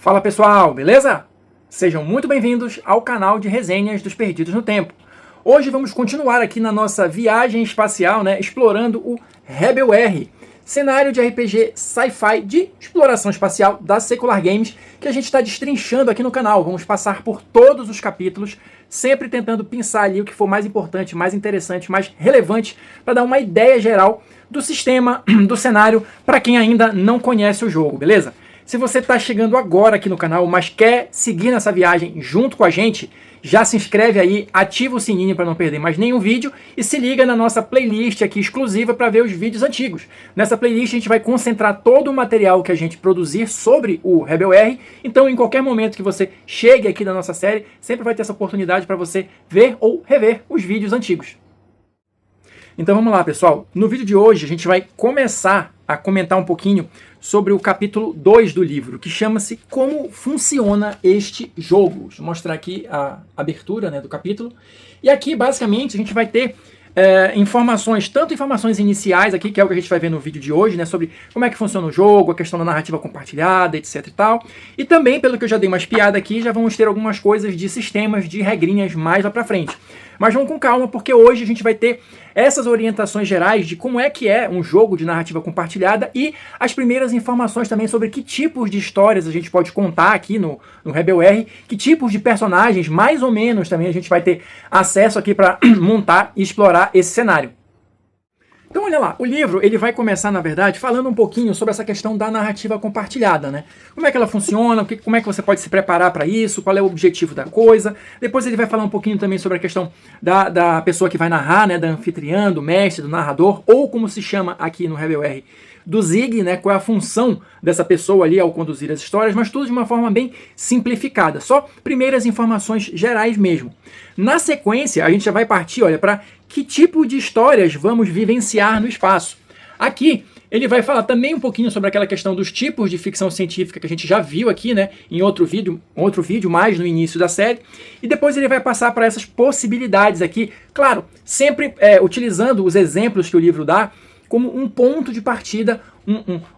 Fala pessoal, beleza? Sejam muito bem-vindos ao canal de resenhas dos Perdidos no Tempo. Hoje vamos continuar aqui na nossa viagem espacial, explorando o Rebel R, cenário de RPG sci-fi de exploração espacial da Secular Games, que a gente está destrinchando aqui no canal. Vamos passar por todos os capítulos, sempre tentando pensar ali o que for mais importante, mais interessante, mais relevante, para dar uma ideia geral do sistema, do cenário, para quem ainda não conhece o jogo, beleza? Se você está chegando agora aqui no canal, mas quer seguir nessa viagem junto com a gente, já se inscreve aí, ativa o sininho para não perder mais nenhum vídeo e se liga na nossa playlist aqui exclusiva para ver os vídeos antigos. Nessa playlist a gente vai concentrar todo o material que a gente produzir sobre o Rebel R, então em qualquer momento que você chegue aqui na nossa série, sempre vai ter essa oportunidade para você ver ou rever os vídeos antigos. Então vamos lá, pessoal. No vídeo de hoje a gente vai começar a comentar um pouquinho sobre o capítulo 2 do livro, que chama-se Como Funciona Este Jogo. Deixa eu mostrar aqui a abertura do capítulo. E aqui, basicamente, a gente vai ter informações, tanto informações iniciais aqui, que é o que a gente vai ver no vídeo de hoje, sobre como é que funciona o jogo, a questão da narrativa compartilhada, etc e tal. E também, pelo que eu já dei uma espiada aqui, já vamos ter algumas coisas de sistemas, de regrinhas mais lá pra frente. Mas vamos com calma, porque hoje a gente vai ter essas orientações gerais de como é que é um jogo de narrativa compartilhada e as primeiras informações também sobre que tipos de histórias a gente pode contar aqui no Rebel R, que tipos de personagens, mais ou menos, também a gente vai ter acesso aqui para montar e explorar esse cenário. Então olha lá, o livro ele vai começar, na verdade, falando um pouquinho sobre essa questão da narrativa compartilhada, Como é que ela funciona, como é que você pode se preparar para isso, qual é o objetivo da coisa. Depois ele vai falar um pouquinho também sobre a questão da pessoa que vai narrar, da anfitriã, do mestre, do narrador, ou como se chama aqui no Rebel R, do Zig, qual é a função dessa pessoa ali ao conduzir as histórias, mas tudo de uma forma bem simplificada, só primeiras informações gerais mesmo. Na sequência, a gente já vai partir, para que tipo de histórias vamos vivenciar no espaço. Aqui, ele vai falar também um pouquinho sobre aquela questão dos tipos de ficção científica que a gente já viu aqui, em outro vídeo mais no início da série. E depois ele vai passar para essas possibilidades aqui, claro, sempre utilizando os exemplos que o livro dá como um ponto de partida,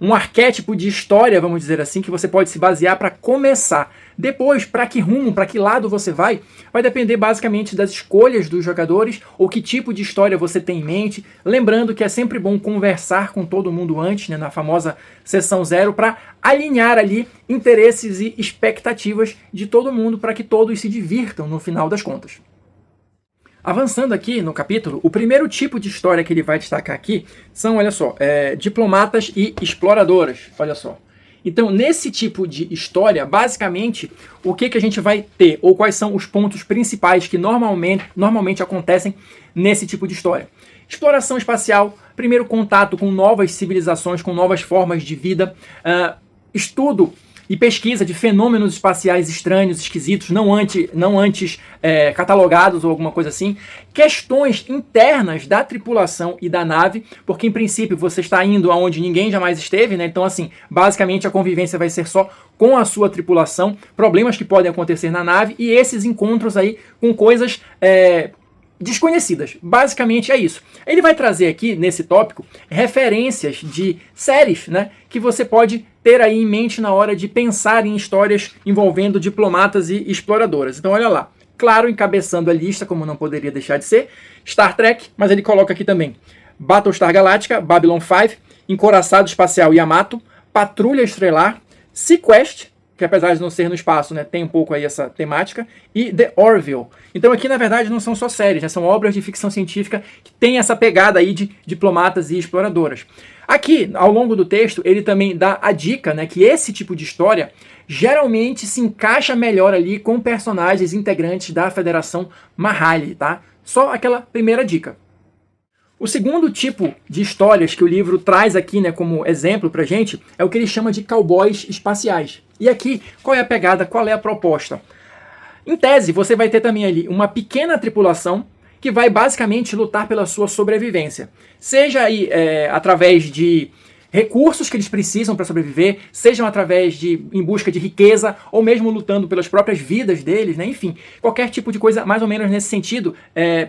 um arquétipo de história, vamos dizer assim, que você pode se basear para começar. Depois, para que rumo, para que lado você vai depender basicamente das escolhas dos jogadores ou que tipo de história você tem em mente. Lembrando que é sempre bom conversar com todo mundo antes, na famosa sessão zero, para alinhar ali interesses e expectativas de todo mundo para que todos se divirtam no final das contas. Avançando aqui no capítulo, o primeiro tipo de história que ele vai destacar aqui são, olha só, diplomatas e exploradoras, olha só. Então, nesse tipo de história, basicamente, o que a gente vai ter, ou quais são os pontos principais que normalmente acontecem nesse tipo de história? Exploração espacial, primeiro contato com novas civilizações, com novas formas de vida, estudo e pesquisa de fenômenos espaciais estranhos, esquisitos, não antes catalogados ou alguma coisa assim. Questões internas da tripulação e da nave, porque em princípio você está indo aonde ninguém jamais esteve, Então assim, basicamente a convivência vai ser só com a sua tripulação, problemas que podem acontecer na nave e esses encontros aí com coisas desconhecidas. Basicamente é isso. Ele vai trazer aqui, nesse tópico, referências de séries, que você pode ter aí em mente na hora de pensar em histórias envolvendo diplomatas e exploradoras. Então olha lá, claro, encabeçando a lista, como não poderia deixar de ser, Star Trek, mas ele coloca aqui também Battlestar Galactica, Babylon 5, Encoraçado Espacial Yamato, Patrulha Estelar, Sequest, que apesar de não ser no espaço, tem um pouco aí essa temática, e The Orville. Então aqui, na verdade, não são só séries, são obras de ficção científica que tem essa pegada aí de diplomatas e exploradoras. Aqui, ao longo do texto, ele também dá a dica, que esse tipo de história geralmente se encaixa melhor ali com personagens integrantes da Federação Mahali, tá? Só aquela primeira dica. O segundo tipo de histórias que o livro traz aqui, como exemplo pra gente, é o que ele chama de cowboys espaciais. E aqui, qual é a pegada, qual é a proposta? Em tese, você vai ter também ali uma pequena tripulação que vai basicamente lutar pela sua sobrevivência. Seja aí através de recursos que eles precisam para sobreviver, sejam em busca de riqueza, ou mesmo lutando pelas próprias vidas deles, Enfim, qualquer tipo de coisa mais ou menos nesse sentido,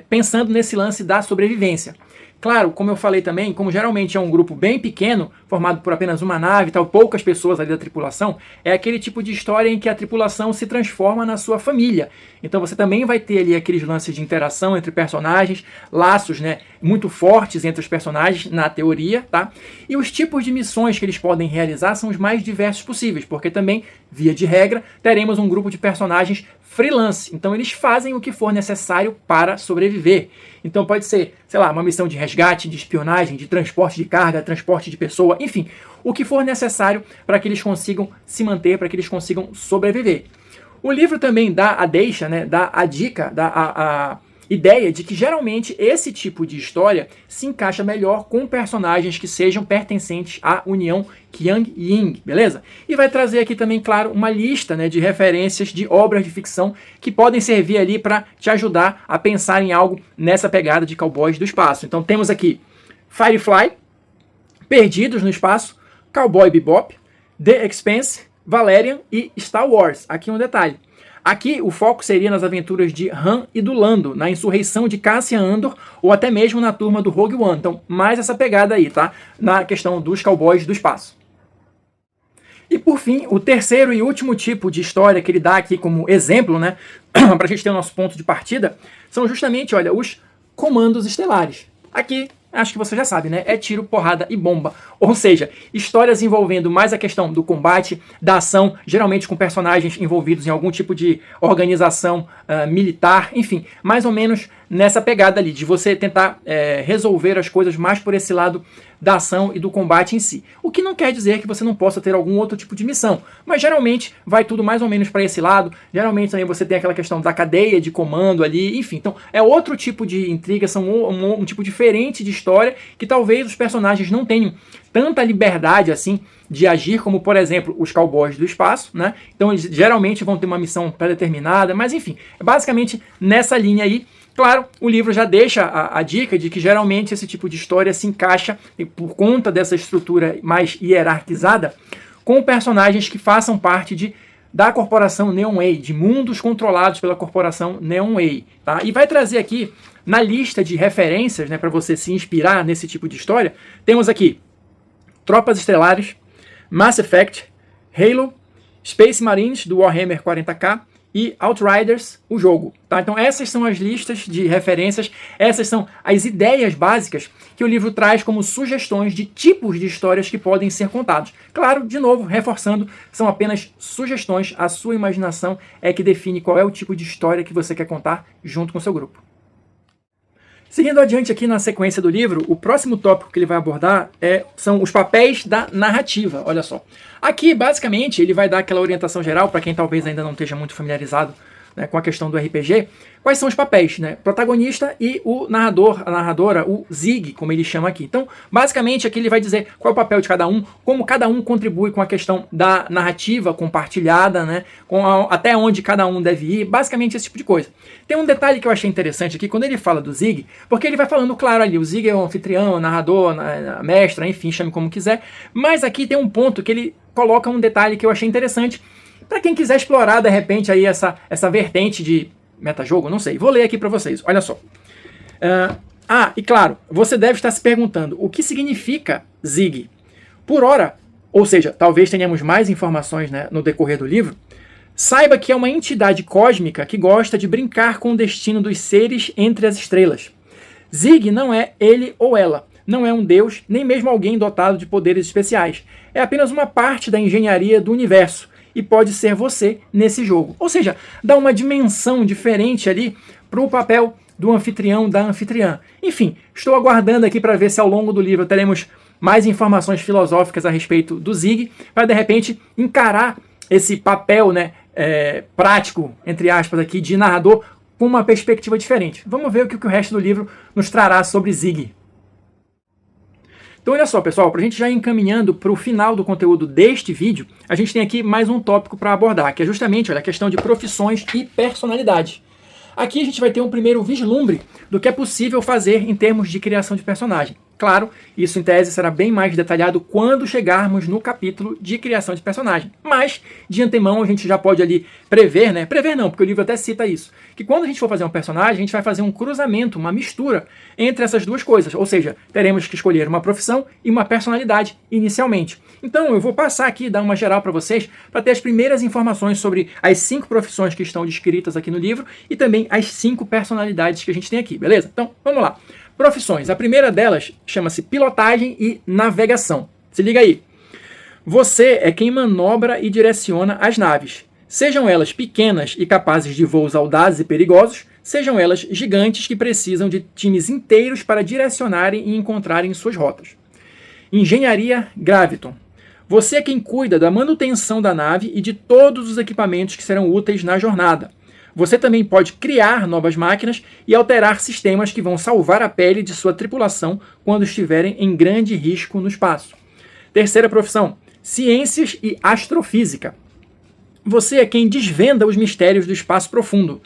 pensando nesse lance da sobrevivência. Claro, como eu falei também, como geralmente é um grupo bem pequeno, formado por apenas uma nave, tal, poucas pessoas ali da tripulação, é aquele tipo de história em que a tripulação se transforma na sua família. Então você também vai ter ali aqueles lances de interação entre personagens, laços, né, muito fortes entre os personagens, na teoria, tá? E os tipos de missões que eles podem realizar são os mais diversos possíveis, porque também, via de regra, teremos um grupo de personagens freelance. Então eles fazem o que for necessário para sobreviver. Então pode ser, sei lá, uma missão de resgate, de espionagem, de transporte de carga, transporte de pessoa, enfim, o que for necessário para que eles consigam se manter, para que eles consigam sobreviver. O livro também dá a deixa, né, dá a dica, dá a ideia de que geralmente esse tipo de história se encaixa melhor com personagens que sejam pertencentes à união Qiang-Yin, beleza? E vai trazer aqui também, claro, uma lista, né, de referências de obras de ficção que podem servir ali para te ajudar a pensar em algo nessa pegada de Cowboys do Espaço. Então temos aqui Firefly, Perdidos no Espaço, Cowboy Bebop, The Expanse, Valerian e Star Wars. Aqui um detalhe. Aqui o foco seria nas aventuras de Han e do Lando, na insurreição de Cassian Andor ou até mesmo na turma do Rogue One. Então, mais essa pegada aí, tá? Na questão dos Cowboys do Espaço. E por fim, o terceiro e último tipo de história que ele dá aqui como exemplo, né? Para a gente ter o nosso ponto de partida, são justamente, olha, os comandos estelares. Aqui, acho que você já sabe, né? É tiro, porrada e bomba. Ou seja, histórias envolvendo mais a questão do combate, da ação, geralmente com personagens envolvidos em algum tipo de organização militar, enfim, mais ou menos nessa pegada ali, de você tentar resolver as coisas mais por esse lado da ação e do combate em si. O que não quer dizer que você não possa ter algum outro tipo de missão, mas geralmente vai tudo mais ou menos para esse lado. Geralmente também você tem aquela questão da cadeia de comando ali, enfim. Então é outro tipo de intriga, são um tipo diferente de história que talvez os personagens não tenham tanta liberdade assim de agir como, por exemplo, os Cowboys do Espaço, né? Então eles geralmente vão ter uma missão pré-determinada, mas enfim, é basicamente nessa linha aí. Claro, o livro já deixa a dica de que geralmente esse tipo de história se encaixa, por conta dessa estrutura mais hierarquizada, com personagens que façam parte da corporação Neon-Way, de mundos controlados pela corporação Neon-Way. Tá? E vai trazer aqui, na lista de referências, né, para você se inspirar nesse tipo de história, temos aqui Tropas Estelares, Mass Effect, Halo, Space Marines do Warhammer 40k, e Outriders, o jogo. Tá? Então essas são as listas de referências, essas são as ideias básicas que o livro traz como sugestões de tipos de histórias que podem ser contados. Claro, de novo, reforçando, são apenas sugestões, a sua imaginação é que define qual é o tipo de história que você quer contar junto com o seu grupo. Seguindo adiante aqui na sequência do livro, o próximo tópico que ele vai abordar são os papéis da narrativa, olha só. Aqui, basicamente, ele vai dar aquela orientação geral, para quem talvez ainda não esteja muito familiarizado, né, com a questão do RPG, quais são os papéis, né? Protagonista e o narrador, a narradora, o Zig, como ele chama aqui. Então, basicamente, aqui ele vai dizer qual é o papel de cada um, como cada um contribui com a questão da narrativa compartilhada, né? Até onde cada um deve ir, basicamente esse tipo de coisa. Tem um detalhe que eu achei interessante aqui, quando ele fala do Zig, porque ele vai falando, claro, ali, o Zig é o anfitrião, o narrador, a mestra, enfim, chame como quiser, mas aqui tem um ponto que ele coloca um detalhe que eu achei interessante, para quem quiser explorar, de repente, aí essa vertente de metajogo, não sei. Vou ler aqui para vocês, olha só. E claro, você deve estar se perguntando, o que significa Zig? Por ora, ou seja, talvez tenhamos mais informações, né, no decorrer do livro, saiba que é uma entidade cósmica que gosta de brincar com o destino dos seres entre as estrelas. Zig não é ele ou ela, não é um deus, nem mesmo alguém dotado de poderes especiais. É apenas uma parte da engenharia do universo, e pode ser você nesse jogo. Ou seja, dá uma dimensão diferente ali para o papel do anfitrião, da anfitriã. Enfim, estou aguardando aqui para ver se ao longo do livro teremos mais informações filosóficas a respeito do Zig, para de repente encarar esse papel, né, prático, entre aspas, aqui, de narrador com uma perspectiva diferente. Vamos ver o que o resto do livro nos trará sobre Zig. Então olha só, pessoal, para a gente já ir encaminhando para o final do conteúdo deste vídeo, a gente tem aqui mais um tópico para abordar, que é justamente, olha, a questão de profissões e personalidade. Aqui a gente vai ter um primeiro vislumbre do que é possível fazer em termos de criação de personagem. Claro, isso em tese será bem mais detalhado quando chegarmos no capítulo de criação de personagem. Mas, de antemão, a gente já pode ali prever, né? Prever não, porque o livro até cita isso. Que quando a gente for fazer um personagem, a gente vai fazer um cruzamento, uma mistura entre essas duas coisas. Ou seja, teremos que escolher uma profissão e uma personalidade inicialmente. Então, eu vou passar aqui, dar uma geral para vocês, para ter as primeiras informações sobre as 5 profissões que estão descritas aqui no livro e também as 5 personalidades que a gente tem aqui, beleza? Então, vamos lá. Profissões. A primeira delas chama-se pilotagem e navegação. Se liga aí. Você é quem manobra e direciona as naves. Sejam elas pequenas e capazes de voos audazes e perigosos, sejam elas gigantes que precisam de times inteiros para direcionarem e encontrarem suas rotas. Engenharia Graviton. Você é quem cuida da manutenção da nave e de todos os equipamentos que serão úteis na jornada. Você também pode criar novas máquinas e alterar sistemas que vão salvar a pele de sua tripulação quando estiverem em grande risco no espaço. Terceira profissão, ciências e astrofísica. Você é quem desvenda os mistérios do espaço profundo,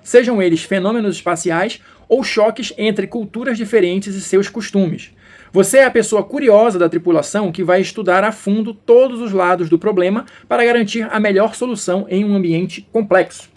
sejam eles fenômenos espaciais ou choques entre culturas diferentes e seus costumes. Você é a pessoa curiosa da tripulação que vai estudar a fundo todos os lados do problema para garantir a melhor solução em um ambiente complexo.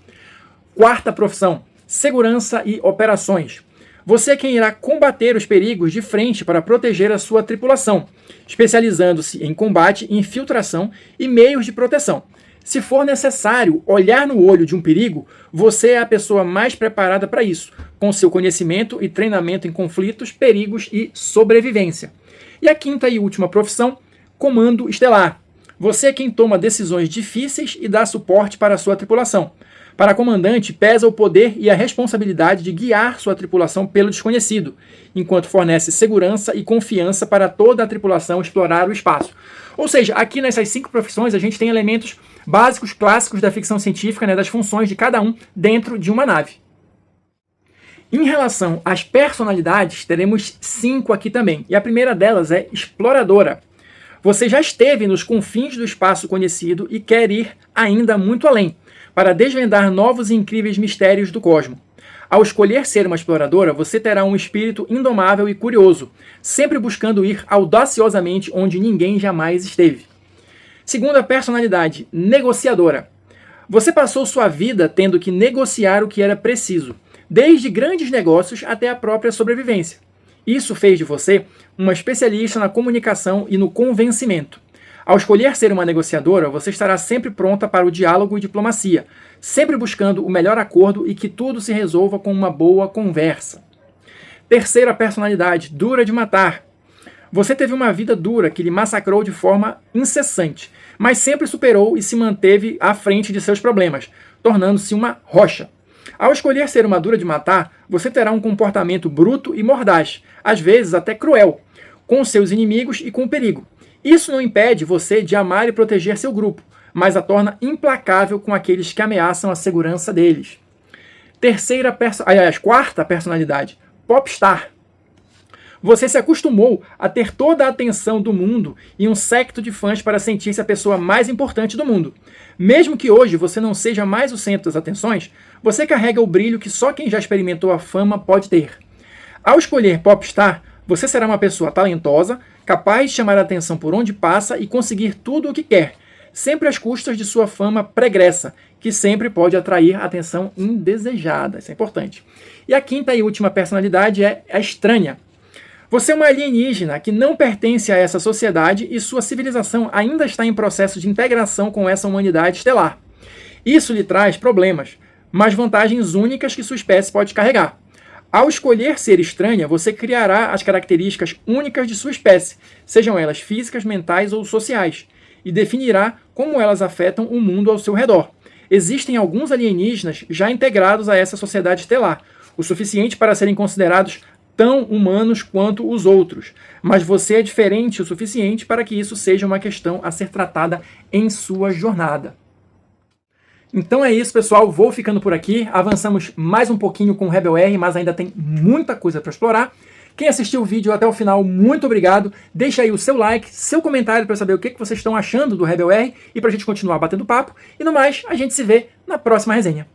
Quarta profissão, segurança e operações. Você é quem irá combater os perigos de frente para proteger a sua tripulação, especializando-se em combate, infiltração e meios de proteção. Se for necessário olhar no olho de um perigo, você é a pessoa mais preparada para isso, com seu conhecimento e treinamento em conflitos, perigos e sobrevivência. E a quinta e última profissão, comando estelar. Você é quem toma decisões difíceis e dá suporte para a sua tripulação. Para comandante, pesa o poder e a responsabilidade de guiar sua tripulação pelo desconhecido, enquanto fornece segurança e confiança para toda a tripulação explorar o espaço. Ou seja, aqui nessas 5 profissões a gente tem elementos básicos, clássicos da ficção científica, né, das funções de cada um dentro de uma nave. Em relação às personalidades, teremos 5 aqui também. E a primeira delas é exploradora. Você já esteve nos confins do espaço conhecido e quer ir ainda muito além, para desvendar novos e incríveis mistérios do cosmos. Ao escolher ser uma exploradora, você terá um espírito indomável e curioso, sempre buscando ir audaciosamente onde ninguém jamais esteve. Segunda personalidade, negociadora. Você passou sua vida tendo que negociar o que era preciso, desde grandes negócios até a própria sobrevivência. Isso fez de você uma especialista na comunicação e no convencimento. Ao escolher ser uma negociadora, você estará sempre pronta para o diálogo e diplomacia, sempre buscando o melhor acordo e que tudo se resolva com uma boa conversa. Terceira personalidade, dura de matar. Você teve uma vida dura que lhe massacrou de forma incessante, mas sempre superou e se manteve à frente de seus problemas, tornando-se uma rocha. Ao escolher ser uma dura de matar, você terá um comportamento bruto e mordaz, às vezes até cruel, com seus inimigos e com o perigo. Isso não impede você de amar e proteger seu grupo, mas a torna implacável com aqueles que ameaçam a segurança deles. Quarta personalidade, popstar. Você se acostumou a ter toda a atenção do mundo e um séquito de fãs para sentir-se a pessoa mais importante do mundo. Mesmo que hoje você não seja mais o centro das atenções, você carrega o brilho que só quem já experimentou a fama pode ter. Ao escolher popstar, você será uma pessoa talentosa, capaz de chamar a atenção por onde passa e conseguir tudo o que quer, sempre às custas de sua fama pregressa, que sempre pode atrair atenção indesejada. Isso é importante. E a quinta e última personalidade é a estranha. Você é uma alienígena que não pertence a essa sociedade e sua civilização ainda está em processo de integração com essa humanidade estelar. Isso lhe traz problemas, mas vantagens únicas que sua espécie pode carregar. Ao escolher ser estranha, você criará as características únicas de sua espécie, sejam elas físicas, mentais ou sociais, e definirá como elas afetam o mundo ao seu redor. Existem alguns alienígenas já integrados a essa sociedade estelar, o suficiente para serem considerados tão humanos quanto os outros, mas você é diferente o suficiente para que isso seja uma questão a ser tratada em sua jornada. Então é isso, pessoal. Vou ficando por aqui. Avançamos mais um pouquinho com o Rebel R, mas ainda tem muita coisa para explorar. Quem assistiu o vídeo até o final, muito obrigado. Deixa aí o seu like, seu comentário para saber o que vocês estão achando do Rebel R e para a gente continuar batendo papo. E no mais, a gente se vê na próxima resenha.